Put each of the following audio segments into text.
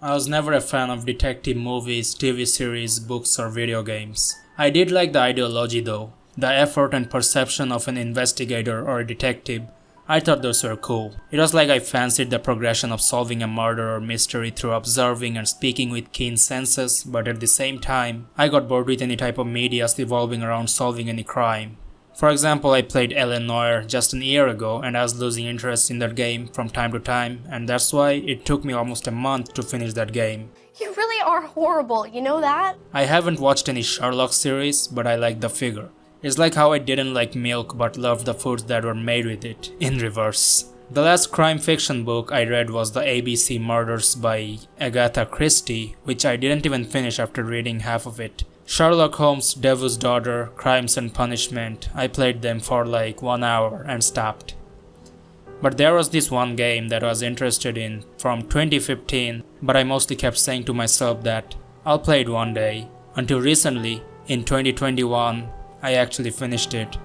I was never a fan of detective movies, TV series, books, or video games. I did like the ideology though, the effort and perception of an investigator or a detective. I thought those were cool. It was like I fancied the progression of solving a murder or mystery through observing and speaking with keen senses, but at the same time, I got bored with any type of media evolving around solving any crime. For example, I played Ellen Noir just an year ago and I was losing interest in that game from time to time, and that's why it took me almost a month to finish that game. You really are horrible, you know that? I haven't watched any Sherlock series, but I like the figure. It's like how I didn't like milk but loved the foods that were made with it, in reverse. The last crime fiction book I read was The ABC Murders by Agatha Christie, which I didn't even finish after reading half of it. Sherlock Holmes' Devil's Daughter, Crimes and Punishment, I played them for like 1 hour and stopped. But there was this one game that I was interested in from 2015, but I mostly kept saying to myself that I'll play it one day, until recently, in 2021, I actually finished it.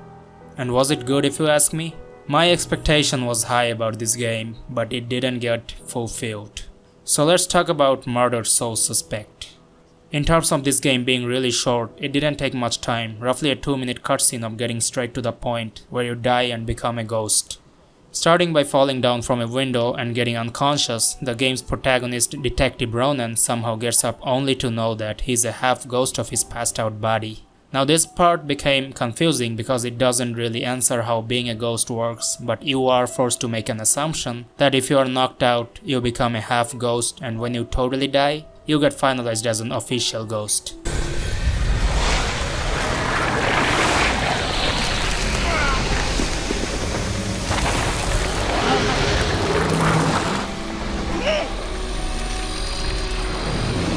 And was it good if you ask me? My expectation was high about this game, but it didn't get fulfilled. So let's talk about Murdered Soul Suspect. In terms of this game being really short, it didn't take much time, roughly a 2-minute cutscene of getting straight to the point, where you die and become a ghost. Starting by falling down from a window and getting unconscious, the game's protagonist, Detective Ronan, somehow gets up only to know that he's a half ghost of his passed out body. Now this part became confusing because it doesn't really answer how being a ghost works, but you are forced to make an assumption that if you are knocked out, you become a half ghost, and when you totally die, you get finalized as an official ghost.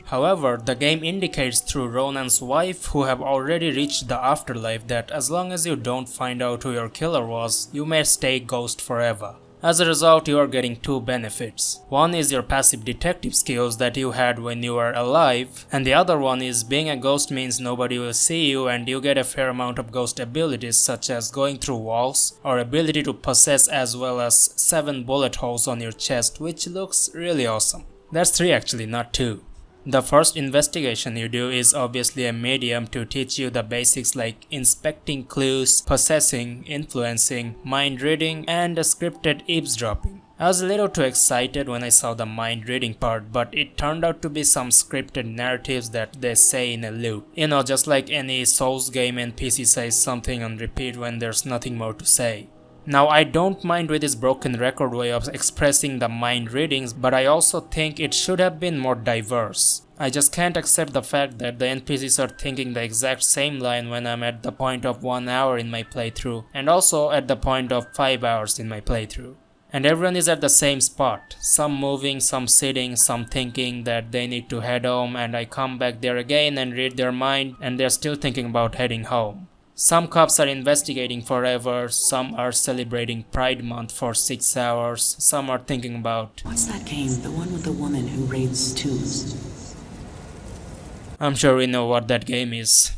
However, the game indicates through Ronan's wife, who have already reached the afterlife, that as long as you don't find out who your killer was, you may stay ghost forever. As a result, you are getting two benefits. One is your passive detective skills that you had when you were alive, and the other one is being a ghost means nobody will see you and you get a fair amount of ghost abilities such as going through walls or ability to possess, as well as 7 bullet holes on your chest, which looks really awesome. That's 3 actually, not 2. The first investigation you do is obviously a medium to teach you the basics like inspecting clues, possessing, influencing, mind reading, and scripted eavesdropping. I was a little too excited when I saw the mind reading part, but it turned out to be some scripted narratives that they say in a loop. You know, just like any Souls game NPC says something on repeat when there's nothing more to say. Now, I don't mind with this broken record way of expressing the mind readings, but I also think it should have been more diverse. I just can't accept the fact that the NPCs are thinking the exact same line when I'm at the point of 1 hour in my playthrough, and also at the point of 5 hours in my playthrough. And everyone is at the same spot, some moving, some sitting, some thinking that they need to head home, and I come back there again and read their mind and they're still thinking about heading home. Some cops are investigating forever, some are celebrating Pride Month for 6 hours, some are thinking about, what's that game, the one with the woman who raids tubes? I'm sure we know what that game is.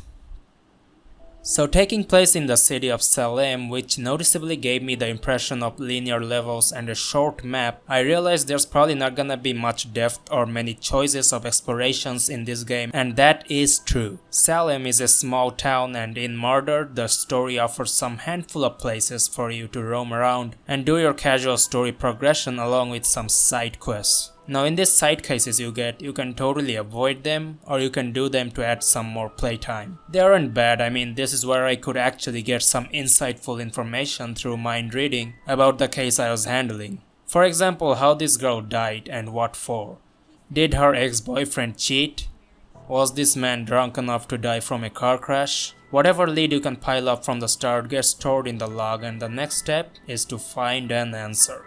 So taking place in the city of Salem, which noticeably gave me the impression of linear levels and a short map, I realized there's probably not gonna be much depth or many choices of explorations in this game, and that is true. Salem is a small town, and in Murder, the story offers some handful of places for you to roam around and do your casual story progression along with some side quests. Now in these side cases you get, you can totally avoid them or you can do them to add some more playtime. They aren't bad, I mean this is where I could actually get some insightful information through mind reading about the case I was handling. For example, how this girl died and what for. Did her ex-boyfriend cheat? Was this man drunk enough to die from a car crash? Whatever lead you can pile up from the start gets stored in the log, and the next step is to find an answer.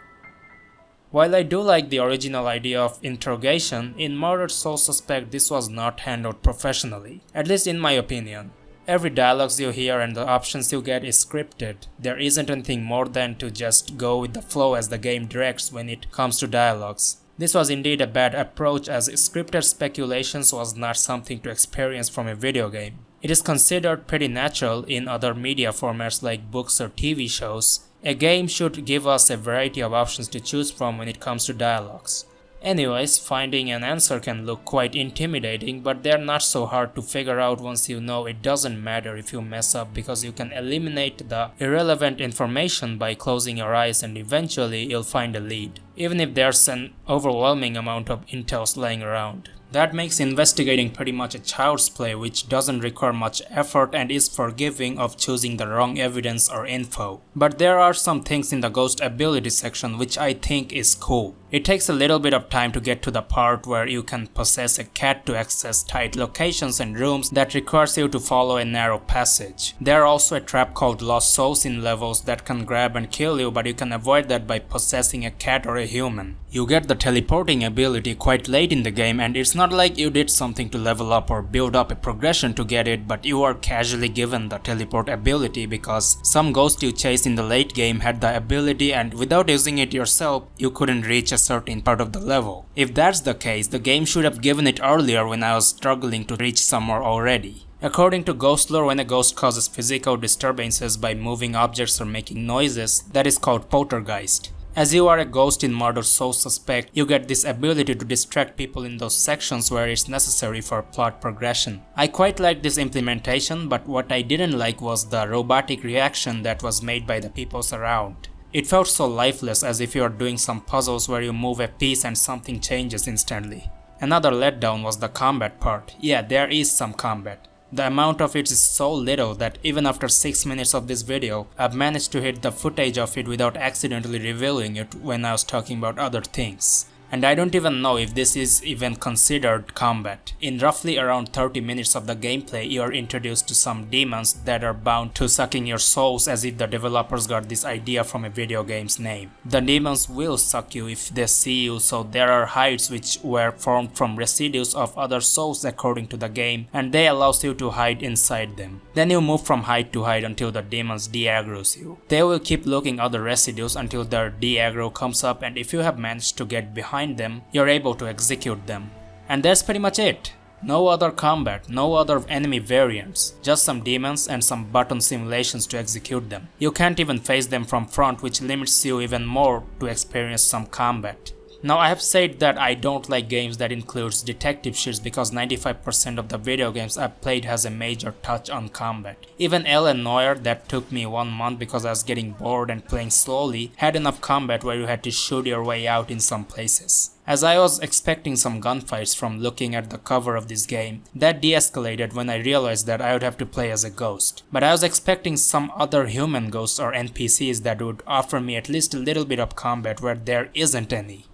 While I do like the original idea of interrogation, in Murdered Soul Suspect this was not handled professionally, at least in my opinion. Every dialogues you hear and the options you get is scripted. There isn't anything more than to just go with the flow as the game directs when it comes to dialogues. This was indeed a bad approach, as scripted speculations was not something to experience from a video game. It is considered pretty natural in other media formats like books or TV shows. A game should give us a variety of options to choose from when it comes to dialogues. Anyways, finding an answer can look quite intimidating, but they're not so hard to figure out once you know it doesn't matter if you mess up because you can eliminate the irrelevant information by closing your eyes and eventually you'll find a lead, even if there's an overwhelming amount of intels lying around. That makes investigating pretty much a child's play which doesn't require much effort and is forgiving of choosing the wrong evidence or info. But there are some things in the ghost ability section which I think is cool. It takes a little bit of time to get to the part where you can possess a cat to access tight locations and rooms that requires you to follow a narrow passage. There are also a trap called Lost Souls in levels that can grab and kill you, but you can avoid that by possessing a cat or a human. You get the teleporting ability quite late in the game and it's not like you did something to level up or build up a progression to get it, but you are casually given the teleport ability because some ghost you chased in the late game had the ability and without using it yourself, you couldn't reach a certain part of the level. If that's the case, the game should have given it earlier when I was struggling to reach somewhere already. According to ghost lore, when a ghost causes physical disturbances by moving objects or making noises, that is called poltergeist. As you are a ghost in Murder So Suspect, you get this ability to distract people in those sections where it's necessary for plot progression. I quite like this implementation, but what I didn't like was the robotic reaction that was made by the people around. It felt so lifeless, as if you are doing some puzzles where you move a piece and something changes instantly. Another letdown was the combat part. Yeah, there is some combat. The amount of it is so little that even after 6 minutes of this video, I've managed to hit the footage of it without accidentally revealing it when I was talking about other things. And I don't even know if this is even considered combat. In roughly around 30 minutes of the gameplay, you are introduced to some demons that are bound to sucking your souls, as if the developers got this idea from a video game's name. The demons will suck you if they see you, so there are hides which were formed from residues of other souls according to the game, and they allows you to hide inside them. Then you move from hide to hide until the demons de-aggroes you. They will keep looking other residues until their de-aggro comes up, and if you have managed to get behind them, you're able to execute them. And that's pretty much it. No other combat, no other enemy variants, just some demons and some button simulations to execute them. You can't even face them from front, which limits you even more to experience some combat. Now, I have said that I don't like games that includes detective shits because 95% of the video games I've played has a major touch on combat. Even Ellen Noir, that took me 1 month because I was getting bored and playing slowly, had enough combat where you had to shoot your way out in some places. As I was expecting some gunfights from looking at the cover of this game, that de-escalated when I realized that I would have to play as a ghost. But I was expecting some other human ghosts or NPCs that would offer me at least a little bit of combat where there isn't any.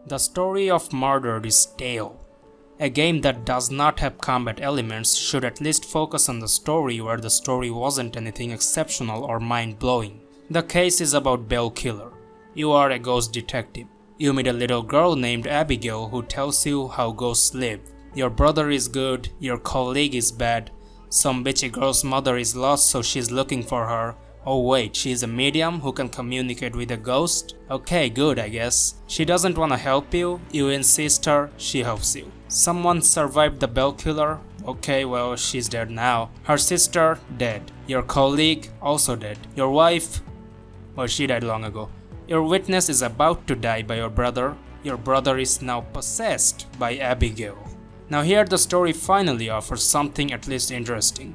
The story of Murdered is stale. A game that does not have combat elements should at least focus on the story where the story wasn't anything exceptional or mind-blowing. The case is about Belle Killer. You are a ghost detective. You meet a little girl named Abigail who tells you how ghosts live. Your brother is good, your colleague is bad, some bitchy girl's mother is lost so she's looking for her. Oh wait, she's a medium who can communicate with a ghost? Okay, good I guess. She doesn't wanna help you, you insist her, she helps you. Someone survived the Belle Killer? Okay, well, she's dead now. Her sister? Dead. Your colleague? Also dead. Your wife? Well, she died long ago. Your witness is about to die by your brother. Your brother is now possessed by Abigail. Now here the story finally offers something at least interesting.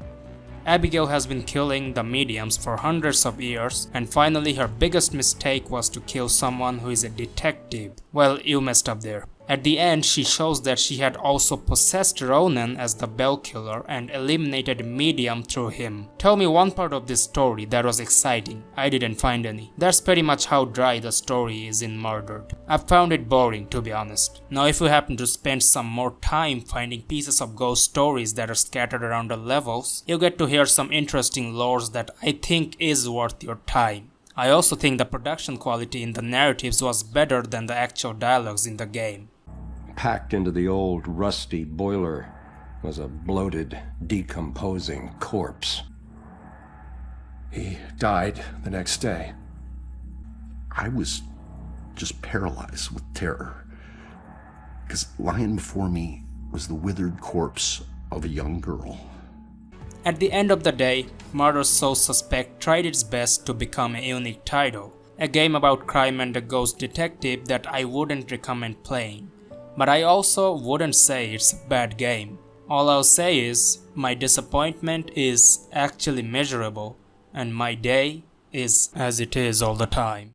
Abigail has been killing the mediums for hundreds of years, and finally her biggest mistake was to kill someone who is a detective. Well, you messed up there. At the end, she shows that she had also possessed Ronan as the Belle Killer and eliminated a medium through him. Tell me one part of this story that was exciting. I didn't find any. That's pretty much how dry the story is in Murdered. I found it boring, to be honest. Now if you happen to spend some more time finding pieces of ghost stories that are scattered around the levels, you get to hear some interesting lores that I think is worth your time. I also think the production quality in the narratives was better than the actual dialogues in the game. Packed into the old, rusty boiler was a bloated, decomposing corpse. He died the next day. I was just paralyzed with terror, because lying before me was the withered corpse of a young girl. At the end of the day, Murder So Suspect tried its best to become a unique title, a game about crime and a ghost detective that I wouldn't recommend playing. But I also wouldn't say it's a bad game. All I'll say is, my disappointment is actually measurable, and my day is as it is all the time.